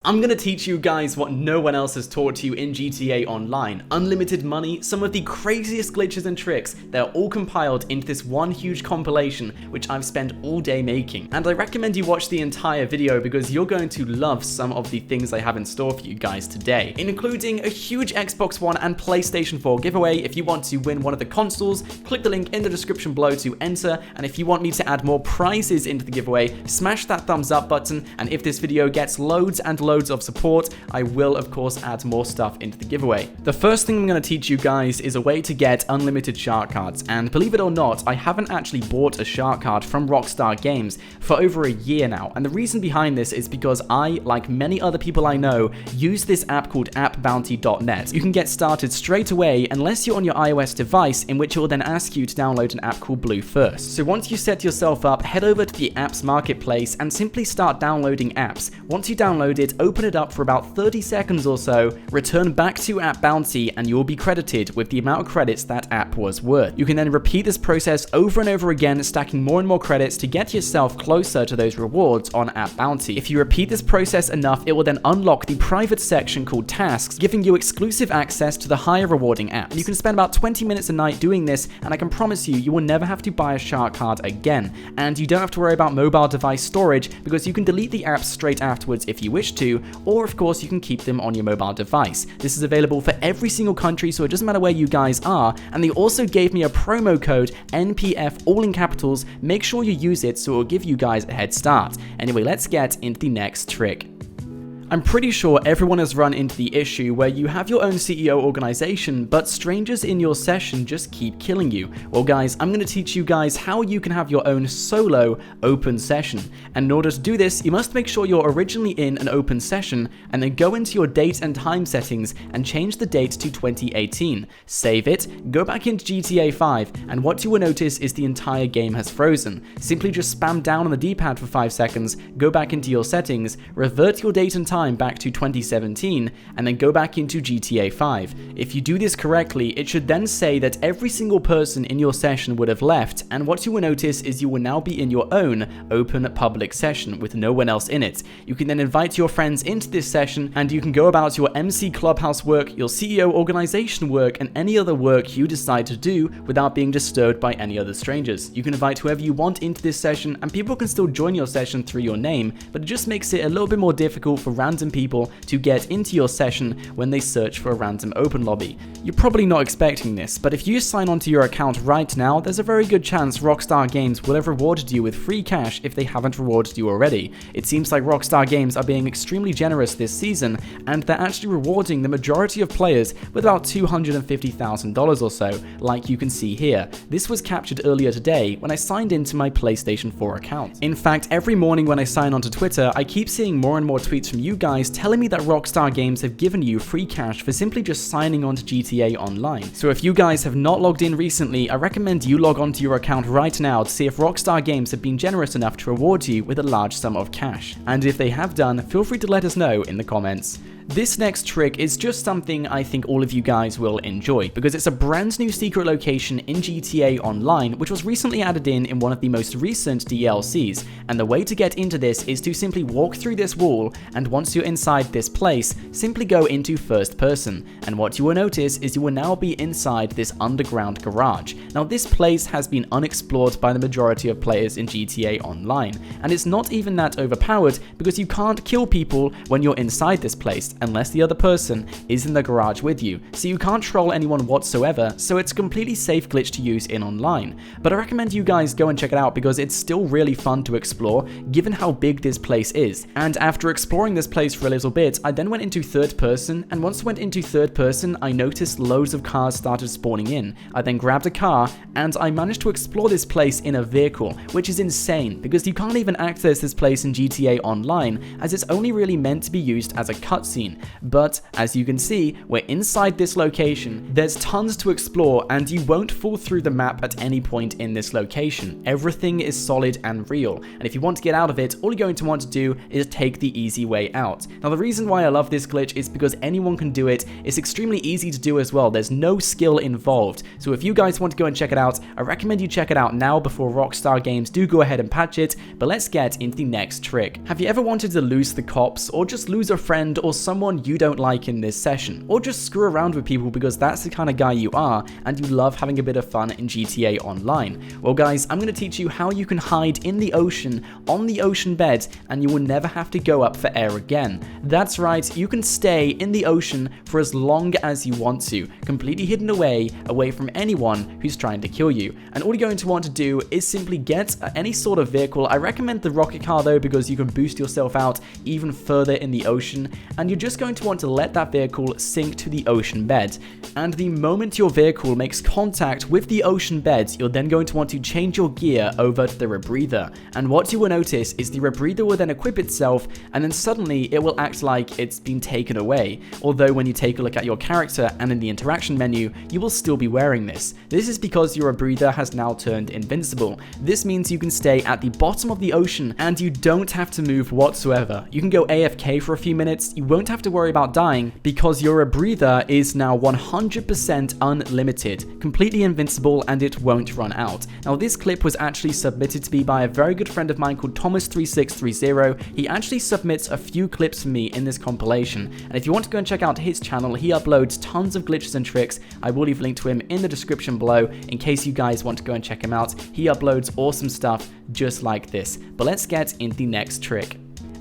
I'm gonna teach you guys what no one else has taught you in GTA Online. Unlimited money, some of the craziest glitches and tricks. They're all compiled into this one huge compilation, which I've spent all day making. And I recommend you watch the entire video because you're going to love some of the things I have in store for you guys today, including a huge Xbox One and PlayStation 4 giveaway. If you want to win one of the consoles, click the link in the description below to enter. And if you want me to add more prizes into the giveaway, smash that thumbs up button. And if this video gets loads and loads of support, I will of course add more stuff into the giveaway. The first thing I'm going to teach you guys is a way to get unlimited shark cards, and believe it or not, I haven't actually bought a shark card from Rockstar Games for over a year now, and the reason behind this is because I, like many other people I know, use this app called AppBounty.net. You can get started straight away unless you're on your iOS device, in which it will then ask you to download an app called Blue first. So once you set yourself up, head over to the apps marketplace and simply start downloading apps. Once you download it, open it up for about 30 seconds or so, return back to AppBounty, and you'll be credited with the amount of credits that app was worth. You can then repeat this process over and over again, stacking more and more credits to get yourself closer to those rewards on AppBounty. If you repeat this process enough, it will then unlock the private section called Tasks, giving you exclusive access to the higher rewarding apps. You can spend about 20 minutes a night doing this, and I can promise you, you will never have to buy a shark card again. And you don't have to worry about mobile device storage because you can delete the apps straight afterwards if you wish to, or of course you can keep them on your mobile device. This is available for every single country, so it doesn't matter where you guys are, and they also gave me a promo code NPF, all in capitals. Make sure you use it so it will give you guys a head start. Anyway, let's get into the next trick. I'm pretty sure everyone has run into the issue where you have your own CEO organization, but strangers in your session just keep killing you. Well guys, I'm going to teach you guys how you can have your own solo open session. And in order to do this, you must make sure you're originally in an open session, and then go into your date and time settings and change the date to 2018. Save it, go back into GTA 5, and what you will notice is the entire game has frozen. Simply just spam down on the D-pad for 5 seconds, go back into your settings, revert your date and time back to 2017, and then go back into GTA 5. If you do this correctly, it should then say that every single person in your session would have left, and what you will notice is you will now be in your own open public session with no one else in it. You can then invite your friends into this session, and you can go about your MC Clubhouse work, your CEO organization work, and any other work you decide to do without being disturbed by any other strangers. You can invite whoever you want into this session, and people can still join your session through your name, but it just makes it a little bit more difficult for random people to get into your session when they search for a random open lobby. You're probably not expecting this, but if you sign onto your account right now, there's a very good chance Rockstar Games will have rewarded you with free cash if they haven't rewarded you already. It seems like Rockstar Games are being extremely generous this season, and they're actually rewarding the majority of players with about $250,000 or so, like you can see here. This was captured earlier today when I signed into my PlayStation 4 account. In fact, every morning when I sign onto Twitter, I keep seeing more and more tweets from you guys telling me that Rockstar Games have given you free cash for simply just signing on to GTA Online. So if you guys have not logged in recently, I recommend you log onto your account right now to see if Rockstar Games have been generous enough to reward you with a large sum of cash. And if they have done, feel free to let us know in the comments. This next trick is just something I think all of you guys will enjoy, because it's a brand new secret location in GTA Online, which was recently added in one of the most recent DLCs, and the way to get into this is to simply walk through this wall, and once you're inside this place, simply go into first person, and what you will notice is you will now be inside this underground garage. Now this place has been unexplored by the majority of players in GTA Online, and it's not even that overpowered because you can't kill people when you're inside this place, unless the other person is in the garage with you, so you can't troll anyone whatsoever, so it's a completely safe glitch to use in online. But I recommend you guys go and check it out because it's still really fun to explore given how big this place is. And after exploring this place for a little bit, I then went into third person, and once I went into third person, I noticed loads of cars started spawning in. I then grabbed a car, and I managed to explore this place in a vehicle, which is insane because you can't even access this place in GTA Online as it's only really meant to be used as a cutscene. scene. But as you can see, we're inside this location. There's tons to explore, and you won't fall through the map at any point in this location. Everything is solid and real, and if you want to get out of it, all you're going to want to do is take the easy way out. Now, the reason why I love this glitch is because anyone can do it. It's extremely easy to do as well. There's no skill involved. So if you guys want to go and check it out, I recommend you check it out now before Rockstar Games do go ahead and patch it. But let's get into the next trick. Have you ever wanted to lose the cops, or just lose a friend or someone you don't like in this session, or just screw around with people because that's the kind of guy you are and you love having a bit of fun in GTA Online? Well guys, I'm going to teach you how you can hide in the ocean, on the ocean bed, and you will never have to go up for air again. That's right, you can stay in the ocean for as long as you want to, completely hidden away from anyone who's trying to kill you. And all you're going to want to do is simply get any sort of vehicle. I recommend the rocket car though, because you can boost yourself out even further in the ocean, and you're just going to want to let that vehicle sink to the ocean bed. And the moment your vehicle makes contact with the ocean bed, you're then going to want to change your gear over to the Rebreather. And what you will notice is the Rebreather will then equip itself, and then suddenly it will act like it's been taken away. Although when you take a look at your character and in the interaction menu, you will still be wearing this. This is because your Rebreather has now turned invincible. This means you can stay at the bottom of the ocean and you don't have to move whatsoever. You can go AFK for a few minutes, you won't have to worry about dying because your Rebreather is now 100% unlimited, completely invincible, and it won't run out. Now this clip was actually submitted to me by a very good friend of mine called Thomas3630. He actually submits a few clips for me in this compilation, and if you want to go and check out his channel, he uploads tons of glitches and tricks. I will leave a link to him in the description below in case you guys want to go and check him out. He uploads awesome stuff just like this. But let's get into the next trick.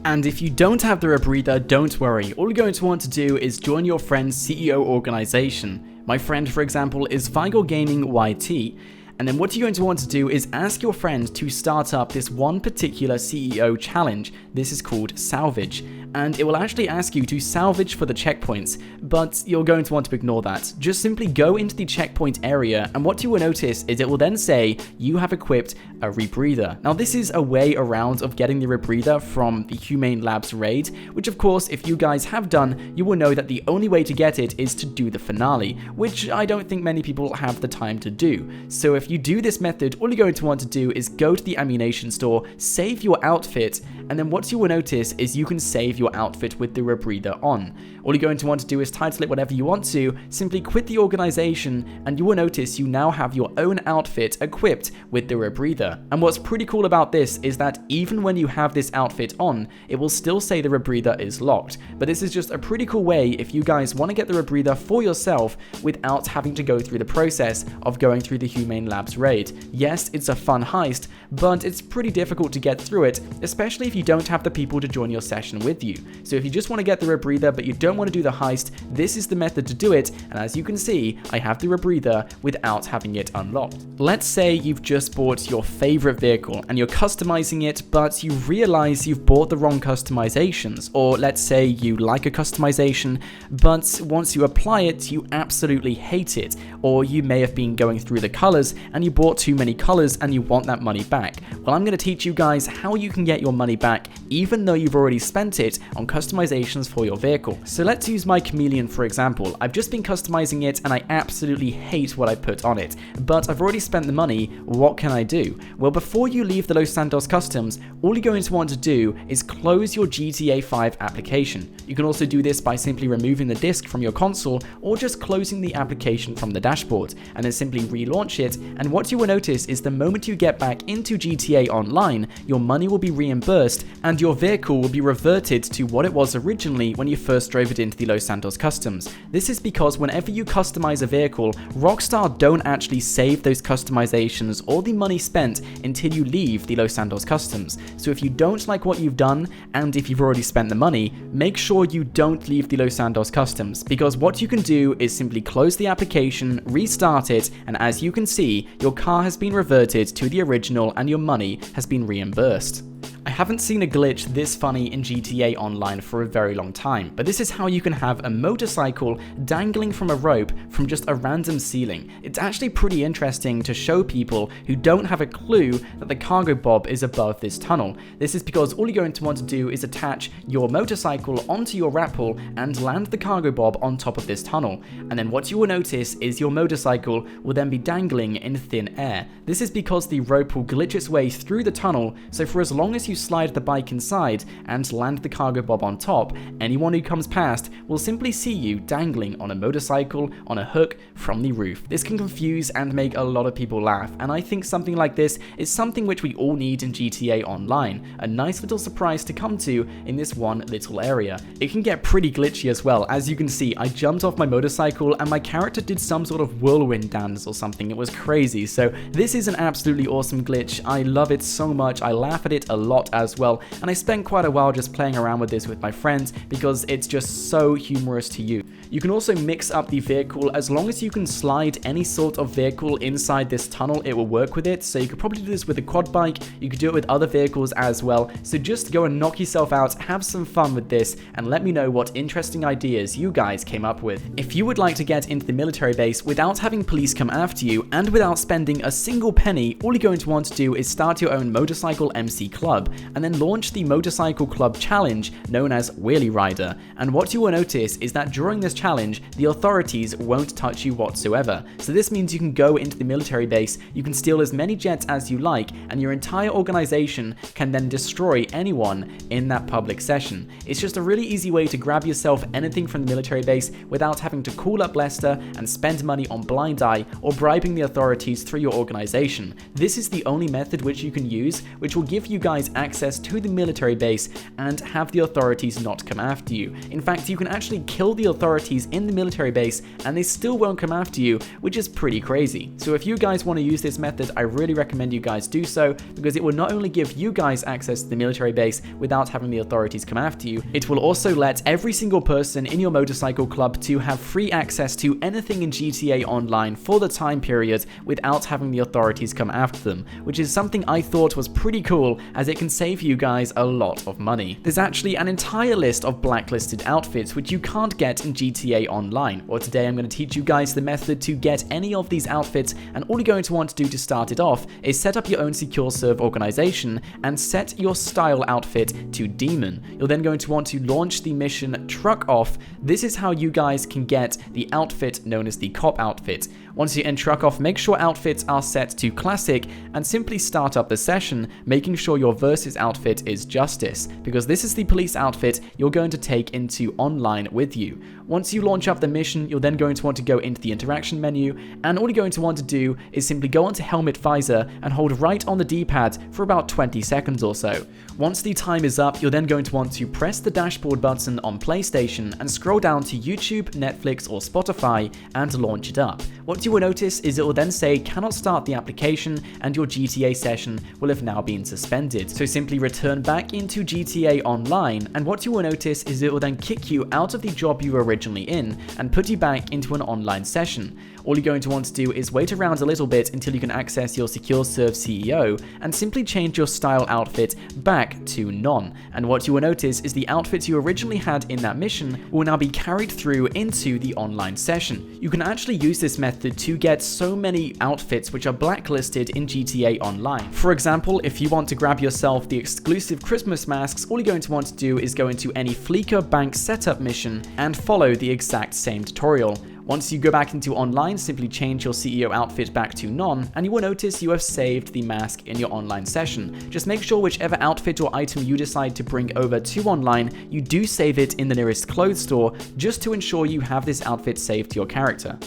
And if you don't have the Rebreather, don't worry. All you're going to want to do is join your friend's CEO organization. My friend, for example, is Vigor Gaming YT. And then what you're going to want to do is ask your friend to start up this one particular CEO challenge. This is called Salvage, and it will actually ask you to salvage for the checkpoints, but you're going to want to ignore that. Just simply go into the checkpoint area, and what you will notice is it will then say you have equipped a Rebreather. Now this is a way around of getting the Rebreather from the Humane Labs raid, which of course if you guys have done, you will know that the only way to get it is to do the finale, which I don't think many people have the time to do. So if you do this method, all you're going to want to do is go to the ammunition store, save your outfit, and then what you will notice is you can save your outfit with the Rebreather on. All you're going to want to do is title it whatever you want to, simply quit the organization, and you will notice you now have your own outfit equipped with the Rebreather. And what's pretty cool about this is that even when you have this outfit on, it will still say the Rebreather is locked. But this is just a pretty cool way if you guys want to get the Rebreather for yourself without having to go through the process of going through the Humane Labs raid. Yes, it's a fun heist, but it's pretty difficult to get through it, especially if you don't have the people to join your session with you. So if you just want to get the Rebreather but you don't want to do the heist, this is the method to do it, and as you can see, I have the Rebreather without having it unlocked. Let's say you've just bought your favorite vehicle and you're customizing it, but you realize you've bought the wrong customizations, or let's say you like a customization, but once you apply it, you absolutely hate it, or you may have been going through the colors and you bought too many colors and you want that money back. Well, I'm going to teach you guys how you can get your money back even though you've already spent it on customizations for your vehicle. So let's use my Chameleon for example. I've just been customizing it and I absolutely hate what I put on it, but I've already spent the money. What can I do? Well, before you leave the Los Santos Customs, all you're going to want to do is close your GTA 5 application. You can also do this by simply removing the disk from your console or just closing the application from the dashboard, and then simply relaunch it. And what you will notice is the moment you get back into GTA Online, your money will be reimbursed and your vehicle will be reverted to what it was originally when you first drove it into the Los Santos Customs. This is because whenever you customize a vehicle, Rockstar don't actually save those customizations or the money spent until you leave the Los Santos Customs. So if you don't like what you've done, and if you've already spent the money, make sure you don't leave the Los Santos Customs, because what you can do is simply close the application, restart it, and as you can see, your car has been reverted to the original and your money has been reimbursed. I haven't seen a glitch this funny in GTA Online for a very long time, but this is how you can have a motorcycle dangling from a rope from just a random ceiling. It's actually pretty interesting to show people who don't have a clue that the cargo bob is above this tunnel. This is because all you're going to want to do is attach your motorcycle onto your rappel and land the cargo bob on top of this tunnel. And then what you will notice is your motorcycle will then be dangling in thin air. This is because the rope will glitch its way through the tunnel, so for as long as you slide the bike inside and land the cargo bob on top, anyone who comes past will simply see you dangling on a motorcycle on a hook from the roof. This can confuse and make a lot of people laugh, and I think something like this is something which we all need in GTA Online, a nice little surprise to come to in this one little area. It can get pretty glitchy as well. As you can see, I jumped off my motorcycle and my character did some sort of whirlwind dance or something. It was crazy. So this is an absolutely awesome glitch. I love it so much. I laugh at it a lot as well, and I spent quite a while just playing around with this with my friends because it's just so humorous to use. You can also mix up the vehicle. As long as you can slide any sort of vehicle inside this tunnel, it will work with it. So you could probably do this with a quad bike, you could do it with other vehicles as well. So just go and knock yourself out, have some fun with this, and let me know what interesting ideas you guys came up with. If you would like to get into the military base without having police come after you and without spending a single penny, all you're going to want to do is start your own motorcycle MC club and then launch the motorcycle club challenge known as Wheelie Rider. And what you will notice is that during this challenge, the authorities won't touch you whatsoever. So this means you can go into the military base, you can steal as many jets as you like, and your entire organization can then destroy anyone in that public session. It's just a really easy way to grab yourself anything from the military base without having to call up Lester and spend money on blind eye or bribing the authorities through your organization. This is the only method which you can use, which will give you guys access to the military base and have the authorities not come after you. In fact, you can actually kill the authorities in the military base and they still won't come after you, which is pretty crazy. So if you guys want to use this method, I really recommend you guys do so, because it will not only give you guys access to the military base without having the authorities come after you, it will also let every single person in your motorcycle club to have free access to anything in GTA Online for the time period without having the authorities come after them, which is something I thought was pretty cool, as it can save you guys a lot of money. There's actually an entire list of blacklisted outfits which you can't get in GTA Online. Well, today I'm going to teach you guys the method to get any of these outfits, and all you're going to want to do to start it off is set up your own secure serve organization and set your style outfit to Demon. You're then going to want to launch the mission Truck Off. This is how you guys can get the outfit known as the cop outfit. Once you're in Truck Off, make sure outfits are set to classic and simply start up the session, making sure your versus outfit is Justice, because this is the police outfit you're going to take into online with you. Once you launch up the mission, you're then going to want to go into the interaction menu, and all you're going to want to do is simply go onto helmet visor and hold right on the D-pad for about 20 seconds or so. Once the time is up, you're then going to want to press the dashboard button on PlayStation and scroll down to YouTube, Netflix or Spotify and launch it up. What you will notice is it will then say cannot start the application and your GTA session will have now been suspended. So simply return back into GTA Online, and what you will notice is it will then kick you out of the job you were originally in and put you back into an online session. All you're going to want to do is wait around a little bit until you can access your Secure Serve CEO and simply change your style outfit back to none. And what you will notice is the outfits you originally had in that mission will now be carried through into the online session. You can actually use this method to get so many outfits which are blacklisted in GTA Online. For example, if you want to grab yourself the exclusive Christmas masks, all you're going to want to do is go into any Fleeca Bank setup mission and follow the exact same tutorial. Once you go back into online, simply change your CEO outfit back to none, and you will notice you have saved the mask in your online session. Just make sure whichever outfit or item you decide to bring over to online, you do save it in the nearest clothes store, just to ensure you have this outfit saved to your character.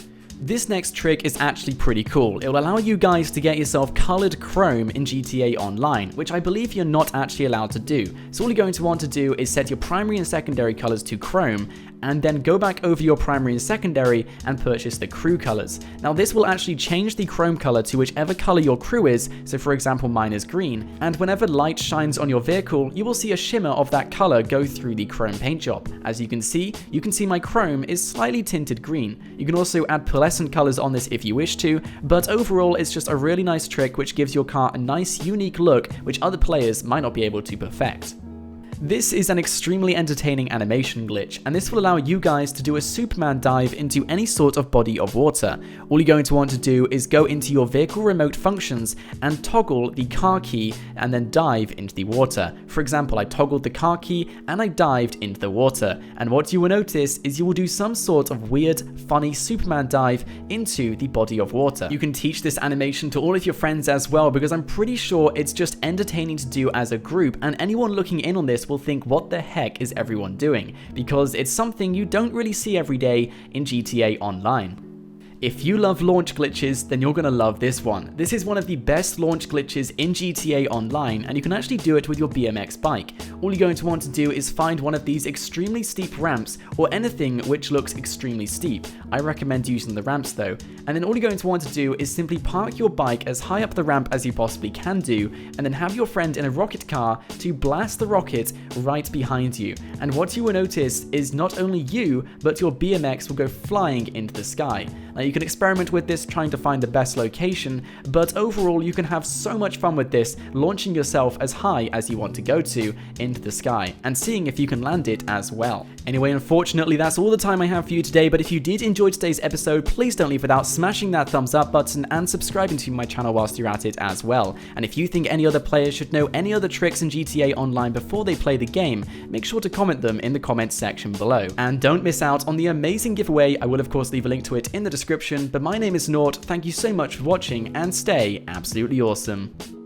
This next trick is actually pretty cool. It will allow you guys to get yourself colored chrome in GTA Online, which I believe you're not actually allowed to do. So all you're going to want to do is set your primary and secondary colors to chrome, and then go back over your primary and secondary and purchase the crew colors. Now this will actually change the chrome color to whichever color your crew is, so for example mine is green, and whenever light shines on your vehicle, you will see a shimmer of that color go through the chrome paint job. As you can see my chrome is slightly tinted green. You can also add pearlescent colors on this if you wish to, but overall it's just a really nice trick which gives your car a nice unique look which other players might not be able to perfect. This is an extremely entertaining animation glitch, and this will allow you guys to do a Superman dive into any sort of body of water. All you're going to want to do is go into your vehicle remote functions and toggle the car key and then dive into the water. For example, I toggled the car key and I dived into the water, and what you will notice is you will do some sort of weird, funny Superman dive into the body of water. You can teach this animation to all of your friends as well, because I'm pretty sure it's just entertaining to do as a group, and anyone looking in on this will think, what the heck is everyone doing? Because it's something you don't really see every day in GTA Online. If you love launch glitches, then you're gonna love this one. This is one of the best launch glitches in GTA Online, and you can actually do it with your BMX bike. All you're going to want to do is find one of these extremely steep ramps, or anything which looks extremely steep. I recommend using the ramps though. And then all you're going to want to do is simply park your bike as high up the ramp as you possibly can do, and then have your friend in a rocket car to blast the rocket right behind you. And what you will notice is not only you, but your BMX will go flying into the sky. Now you can experiment with this trying to find the best location, but overall you can have so much fun with this, launching yourself as high as you want to go to into the sky, and seeing if you can land it as well. Anyway, unfortunately that's all the time I have for you today, but if you did enjoy today's episode, please don't leave without smashing that thumbs up button and subscribing to my channel whilst you're at it as well. And if you think any other players should know any other tricks in GTA Online before they play the game, make sure to comment them in the comments section below. And don't miss out on the amazing giveaway. I will of course leave a link to it in the description, but my name is Nort, thank you so much for watching, and stay absolutely awesome.